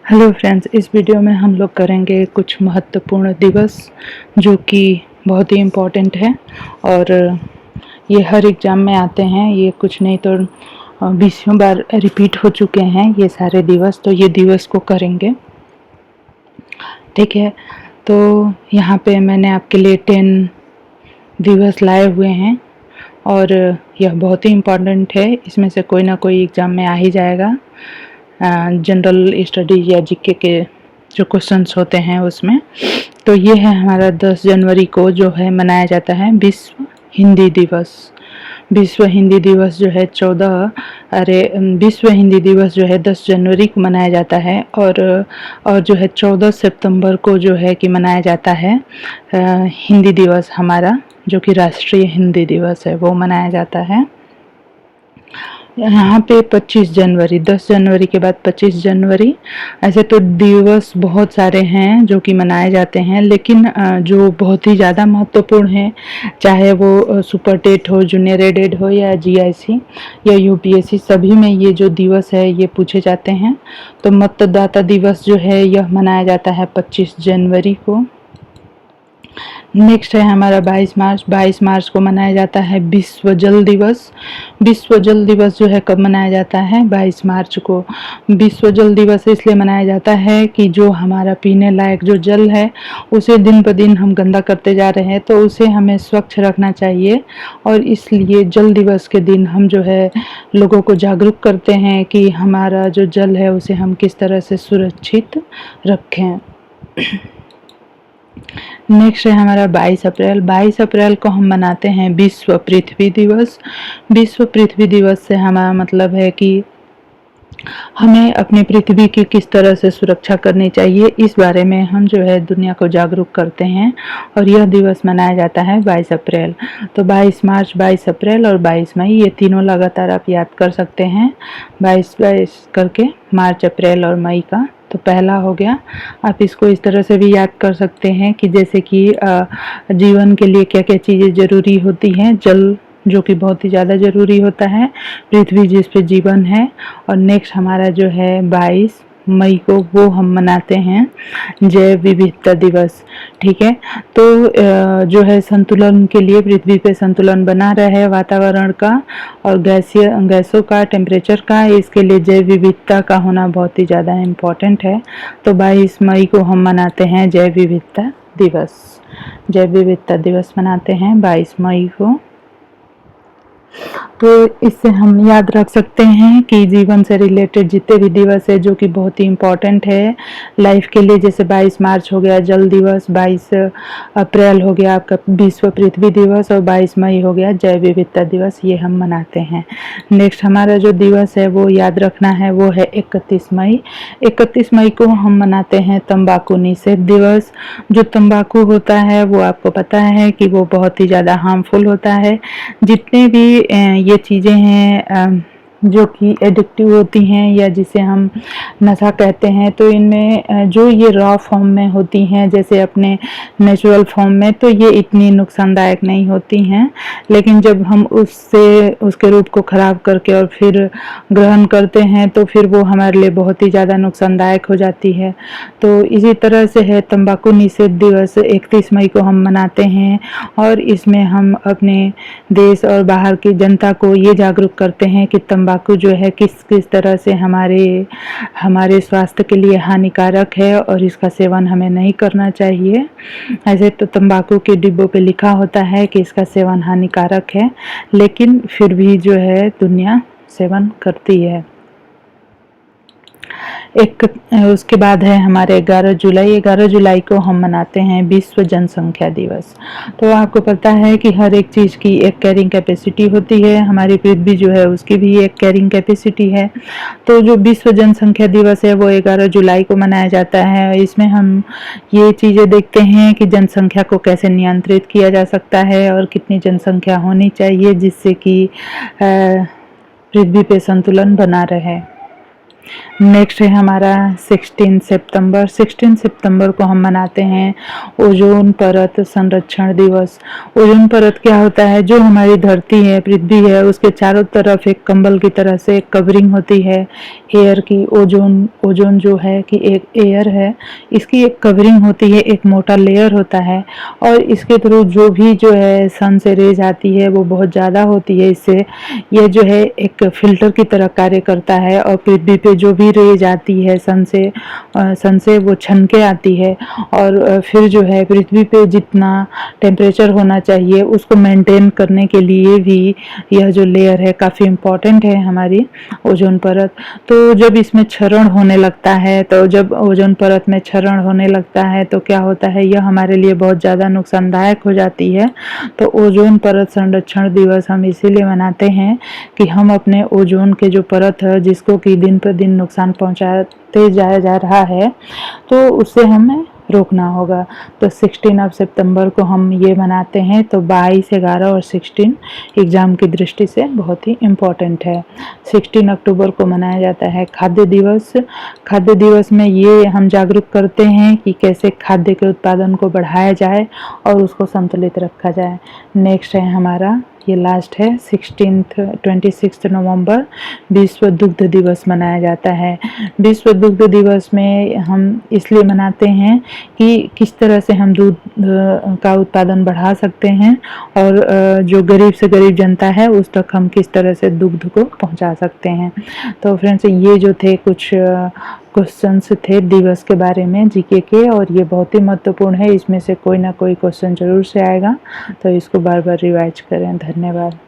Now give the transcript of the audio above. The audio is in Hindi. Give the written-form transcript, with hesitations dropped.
हेलो फ्रेंड्स, इस वीडियो में हम लोग करेंगे कुछ महत्वपूर्ण दिवस जो कि बहुत ही इम्पोर्टेंट है और ये हर एग्ज़ाम में आते हैं। ये कुछ नहीं तो 20 बार रिपीट हो चुके हैं ये सारे दिवस, तो ये दिवस को करेंगे। ठीक है, तो यहाँ पे मैंने आपके लिए 10 दिवस लाए हुए हैं और यह बहुत ही इम्पोर्टेंट है। इसमें से कोई ना कोई एग्ज़ाम में आ ही जाएगा। जनरल स्टडीज या जीके के जो क्वेश्चंस होते हैं उसमें। तो ये है हमारा 10 जनवरी को जो है मनाया जाता है विश्व हिंदी दिवस। विश्व हिंदी दिवस जो है विश्व हिंदी दिवस जो है 10 जनवरी को मनाया जाता है और जो है 14 सितंबर को जो है कि मनाया जाता है हिंदी दिवस हमारा, जो कि राष्ट्रीय हिंदी दिवस है, वो मनाया जाता है। यहाँ पे 25 जनवरी, 10 जनवरी के बाद 25 जनवरी, ऐसे तो दिवस बहुत सारे हैं जो कि मनाए जाते हैं, लेकिन जो बहुत ही ज़्यादा महत्वपूर्ण है, चाहे वो सुपर टेट हो, जूनियर एडेड हो या जीआईसी या यूपीएससी, सभी में ये जो दिवस है ये पूछे जाते हैं। तो मतदाता दिवस जो है यह मनाया जाता है 25 जनवरी को। नेक्स्ट है हमारा 22 मार्च। 22 मार्च को मनाया जाता है विश्व जल दिवस। विश्व जल दिवस जो है कब मनाया जाता है? 22 मार्च को। विश्व जल दिवस इसलिए मनाया जाता है कि जो हमारा पीने लायक जो जल है उसे दिन ब दिन हम गंदा करते जा रहे हैं, तो उसे हमें स्वच्छ रखना चाहिए। और इसलिए जल दिवस के दिन हम जो है लोगों को जागरूक करते हैं कि हमारा जो जल है उसे हम किस तरह से सुरक्षित रखें। नेक्स्ट है हमारा 22 अप्रैल। 22 अप्रैल को हम मनाते हैं विश्व पृथ्वी दिवस। विश्व पृथ्वी दिवस से हमारा मतलब है कि हमें अपनी पृथ्वी की किस तरह से सुरक्षा करनी चाहिए, इस बारे में हम जो है दुनिया को जागरूक करते हैं और यह दिवस मनाया जाता है 22 अप्रैल। तो 22 मार्च, 22 अप्रैल और 22 मई, ये तीनों लगातार आप याद कर सकते हैं 22-22 करके, मार्च, अप्रैल और मई का। तो पहला हो गया। आप इसको इस तरह से भी याद कर सकते हैं कि जैसे कि जीवन के लिए क्या क्या चीज़ें ज़रूरी होती हैं। जल जो कि बहुत ही ज़्यादा ज़रूरी होता है, पृथ्वी जिस पे जीवन है। और नेक्स्ट हमारा जो है 22 मई को वो हम मनाते हैं जैव विविधता दिवस। ठीक है, तो जो है संतुलन के लिए, पृथ्वी पे संतुलन बना रहे वातावरण का और गैसों का, टेम्परेचर का, इसके लिए जैव विविधता का होना बहुत ही ज़्यादा इम्पोर्टेंट है। तो 22 मई को हम मनाते हैं जैव विविधता दिवस। जैव विविधता दिवस मनाते हैं 22 मई को। तो इससे हम याद रख सकते हैं कि जीवन से रिलेटेड जितने भी दिवस है जो कि बहुत ही इम्पोर्टेंट है लाइफ के लिए, जैसे 22 मार्च हो गया जल दिवस, 22 अप्रैल हो गया आपका विश्व पृथ्वी दिवस और 22 मई हो गया जैव विविधता दिवस, ये हम मनाते हैं। नेक्स्ट हमारा जो दिवस है वो याद रखना है, वो है 31 मई। 31 मई को हम मनाते हैं तंबाकू निषेध दिवस। जो तंबाकू होता है वो आपको पता है कि वो बहुत ही ज़्यादा हार्मफुल होता है। जितने भी ये चीज़ें हैं जो कि एडिक्टिव होती हैं या जिसे हम नशा कहते हैं, तो इनमें जो ये रॉ फॉर्म में होती हैं, जैसे अपने नेचुरल फॉर्म में, तो ये इतनी नुकसानदायक नहीं होती हैं। लेकिन जब हम उसके रूप को ख़राब करके और फिर ग्रहण करते हैं तो फिर वो हमारे लिए बहुत ही ज़्यादा नुकसानदायक हो जाती है। तो इसी तरह से है तंबाकू निषेध दिवस, 31 मई को हम मनाते हैं और इसमें हम अपने देश और बाहर की जनता को ये जागरूक करते हैं कि तंबाकू जो है किस किस तरह से हमारे स्वास्थ्य के लिए हानिकारक है और इसका सेवन हमें नहीं करना चाहिए। ऐसे तो तंबाकू के डिब्बों पे लिखा होता है कि इसका सेवन हानिकारक है, लेकिन फिर भी जो है दुनिया सेवन करती है। उसके बाद है हमारे 11 जुलाई। 11 जुलाई को हम मनाते हैं विश्व जनसंख्या दिवस। तो आपको पता है कि हर एक चीज़ की एक कैरिंग कैपेसिटी होती है, हमारी पृथ्वी जो है उसकी भी एक कैरिंग कैपेसिटी है। तो जो विश्व जनसंख्या दिवस है वो 11 जुलाई को मनाया जाता है। इसमें हम ये चीज़ें देखते हैं कि जनसंख्या को कैसे नियंत्रित किया जा सकता है और कितनी जनसंख्या होनी चाहिए जिससे कि पृथ्वी पे संतुलन बना रहे। नेक्स्ट है हमारा 16 सितंबर। 16 सितंबर को हम मनाते हैं ओजोन परत संरक्षण दिवस। ओजोन परत क्या होता है, जो हमारी धरती है, पृथ्वी है, उसके चारों तरफ एक कंबल की तरह से एक कवरिंग होती है एयर की। ओजोन ओजोन जो है कि एक एयर है, इसकी एक कवरिंग होती है, एक मोटा लेयर होता है, और इसके थ्रू जो भी जो है सन से रेज आती है वो बहुत ज़्यादा होती है। इससे यह जो है एक फिल्टर की तरह कार्य करता है, और पृथ्वी पे जो भी रेज आती है सन से वो छन के आती है, और फिर जो है पृथ्वी पे जितना टेम्परेचर होना चाहिए उसको मेंटेन करने के लिए भी यह जो लेयर है काफ़ी इम्पोर्टेंट है हमारी ओजोन परत। तो जब इसमें क्षरण होने लगता है, तो जब ओजोन परत में क्षरण होने लगता है तो क्या होता है, यह हमारे लिए बहुत ज़्यादा नुकसानदायक हो जाती है। तो ओजोन परत संरक्षण दिवस हम इसीलिए मनाते हैं कि हम अपने ओजोन के जो परत है, जिसको कि दिन पर दिन नुकसान पहुंचाते जाया जा रहा है, तो उससे हमें रोकना होगा। तो 16 ऑफ सितंबर को हम ये मनाते हैं। तो 22, 11 और 16 एग्ज़ाम की दृष्टि से बहुत ही इम्पोर्टेंट है। 16 अक्टूबर को मनाया जाता है खाद्य दिवस। खाद्य दिवस में ये हम जागरूक करते हैं कि कैसे खाद्य के उत्पादन को बढ़ाया जाए और उसको संतुलित रखा जाए। नेक्स्ट है हमारा, ये लास्ट है, 26 नवंबर विश्व दुग्ध दिवस मनाया जाता है। विश्व दुग्ध दिवस में हम इसलिए मनाते हैं कि किस तरह से हम दूध का उत्पादन बढ़ा सकते हैं, और जो गरीब से गरीब जनता है उस तक हम किस तरह से दुग्ध को पहुंचा सकते हैं। तो फ्रेंड्स, ये जो थे कुछ क्वेश्चंस थे दिवस के बारे में जीके के, और ये बहुत ही महत्वपूर्ण है। इसमें से कोई ना कोई क्वेश्चन जरूर से आएगा, तो इसको बार बार रिवाइज करें। धन्यवाद।